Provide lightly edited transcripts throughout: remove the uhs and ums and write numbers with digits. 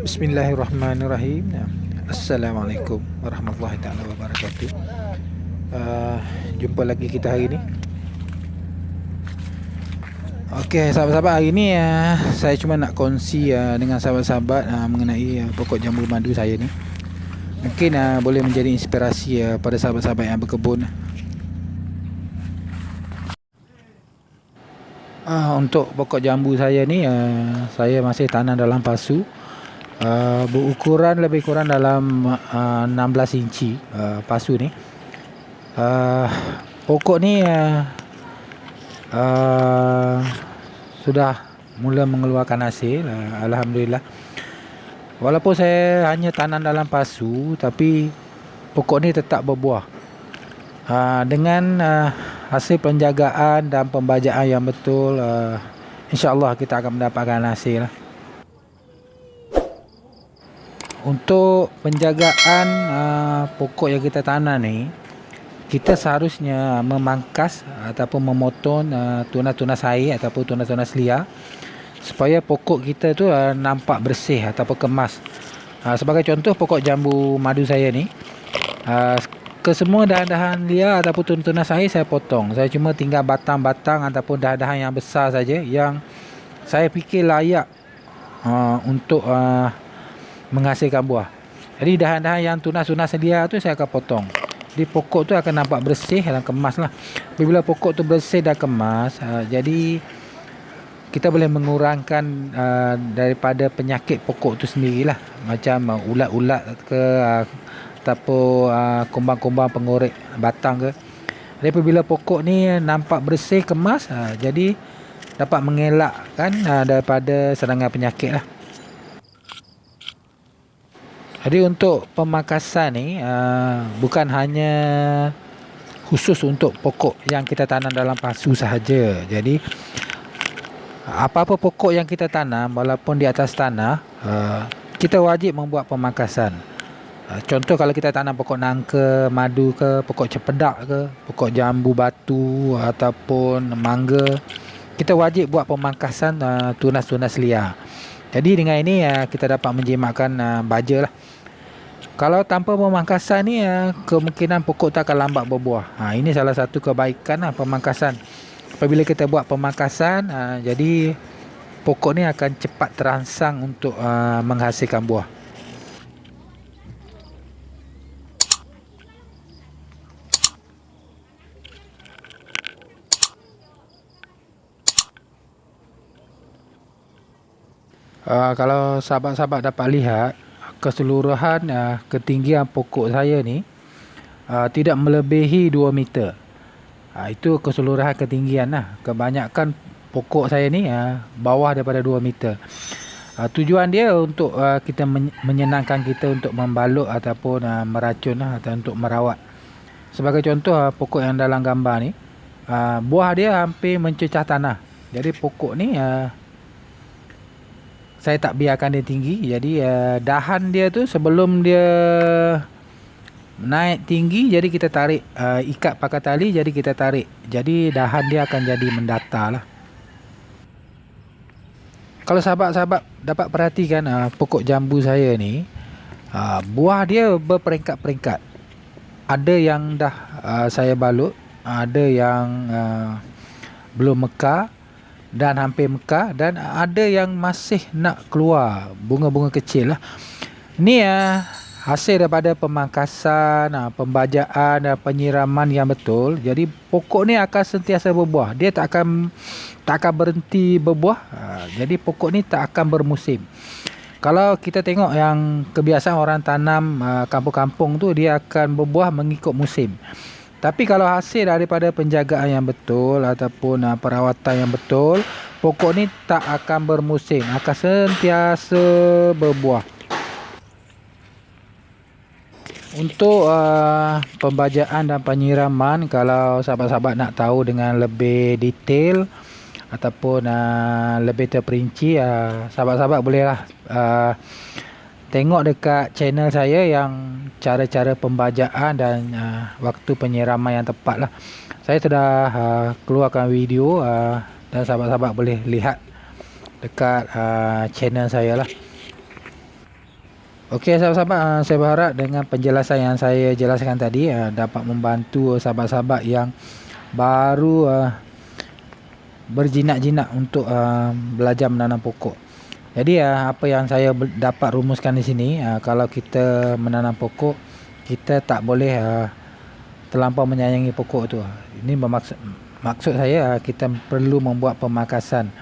Bismillahirrahmanirrahim. Assalamualaikum warahmatullahi taala wabarakatuh. Uh, Jumpa lagi kita hari ni. Okey, sahabat-sahabat, hari ni saya cuma nak kongsi dengan sahabat-sahabat mengenai pokok jambu madu saya ni. Mungkin boleh menjadi inspirasi pada sahabat-sahabat yang berkebun. Untuk pokok jambu saya ni, saya masih tanam dalam pasu. Berukuran lebih kurang dalam 16 inci pasu ni. Pokok ni sudah mula mengeluarkan hasil, alhamdulillah. Walaupun saya hanya tanam dalam pasu, tapi pokok ni tetap berbuah. Dengan hasil penjagaan dan pembajaan yang betul, insya-Allah kita akan mendapatkan hasil. Untuk penjagaan pokok yang kita tanam ni, kita seharusnya memangkas ataupun memotong tunas-tunas air ataupun tunas-tunas liar supaya pokok kita tu nampak bersih ataupun kemas. Sebagai contoh, pokok jambu madu saya ni, kesemua dahan-dahan liar ataupun tunas-tunas air saya potong. Saya cuma tinggal batang-batang ataupun dahan-dahan yang besar saja yang saya fikir layak untuk menghasilkan buah. Jadi dahan-dahan yang tunas-tunas liar tu saya akan potong. Jadi pokok tu akan nampak bersih dan kemas lah. Bila pokok tu bersih dan kemas, jadi kita boleh mengurangkan daripada penyakit pokok tu sendirilah. Macam ulat-ulat ke ataupun kumbang-kumbang pengorek batang ke. Jadi apabila pokok ni nampak bersih, kemas, jadi dapat mengelakkan daripada serangan penyakit lah. Jadi untuk pemangkasan ni bukan hanya khusus untuk pokok yang kita tanam dalam pasu sahaja. Jadi apa-apa pokok yang kita tanam walaupun di atas tanah, kita wajib membuat pemangkasan. Contoh kalau kita tanam pokok nangka, madu ke, pokok cempedak ke, pokok jambu batu ataupun mangga, kita wajib buat pemangkasan tunas-tunas liar. Jadi dengan ini kita dapat menjimatkan baja lah. Kalau tanpa pemangkasan ni, kemungkinan pokok tak akan lambat berbuah. Ini salah satu kebaikan pemangkasan. Apabila kita buat pemangkasan, jadi pokok ni akan cepat terangsang untuk menghasilkan buah. Kalau sahabat-sahabat dapat lihat, keseluruhan ketinggian pokok saya ni tidak melebihi 2 meter. Itu keseluruhan ketinggian lah. Kebanyakan pokok saya ni bawah daripada 2 meter. Tujuan dia untuk kita menyenangkan kita untuk membalut ataupun meracun lah, atau untuk merawat. Sebagai contoh, pokok yang dalam gambar ni, buah dia hampir mencecah tanah. Jadi pokok ni saya tak biarkan dia tinggi. Jadi dahan dia tu sebelum dia naik tinggi, jadi kita tarik, ikat pakai tali, jadi kita tarik. Jadi dahan dia akan jadi mendatar lah. Kalau sahabat-sahabat dapat perhatikan pokok jambu saya ni, buah dia berperingkat-peringkat. Ada yang dah saya balut, ada yang belum mekar dan hampir mekar, dan ada yang masih nak keluar bunga-bunga kecil lah. Ni hasil daripada pemangkasan, pembajaan dan penyiraman yang betul. Jadi pokok ni akan sentiasa berbuah. Dia tak akan berhenti berbuah. Jadi pokok ni tak akan bermusim. Kalau kita tengok yang kebiasaan orang tanam kampung-kampung tu, dia akan berbuah mengikut musim. Tapi kalau hasil daripada penjagaan yang betul ataupun perawatan yang betul, pokok ni tak akan bermusim, akan sentiasa berbuah. Untuk pembajaan dan penyiraman, kalau sahabat-sahabat nak tahu dengan lebih detail ataupun lebih terperinci, sahabat-sahabat bolehlah tengok dekat channel saya yang cara-cara pembajaan dan waktu penyiraman yang tepat lah. Saya sudah keluarkan video dan sahabat-sahabat boleh lihat dekat channel saya lah. Okey sahabat-sahabat, saya berharap dengan penjelasan yang saya jelaskan tadi dapat membantu sahabat-sahabat yang baru berjinak-jinak untuk belajar menanam pokok. Jadi apa yang saya dapat rumuskan di sini, kalau kita menanam pokok, kita tak boleh terlampau menyayangi pokok tu. Ini maksud saya kita perlu membuat pemangkasan.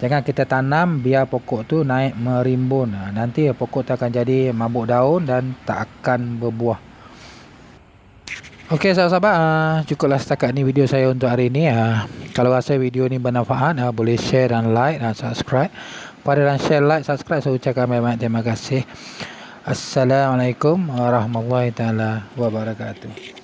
Jangan kita tanam biar pokok tu naik merimbun. Nanti pokok tu akan jadi mabuk daun dan tak akan berbuah. Okey sahabat-sahabat, cukuplah setakat ni video saya untuk hari ini. Kalau rasa video ni bermanfaat, boleh share dan like dan subscribe. Pada dan share, like, subscribe, saya ucapkan banyak terima kasih. Assalamualaikum warahmatullahi taala wabarakatuh.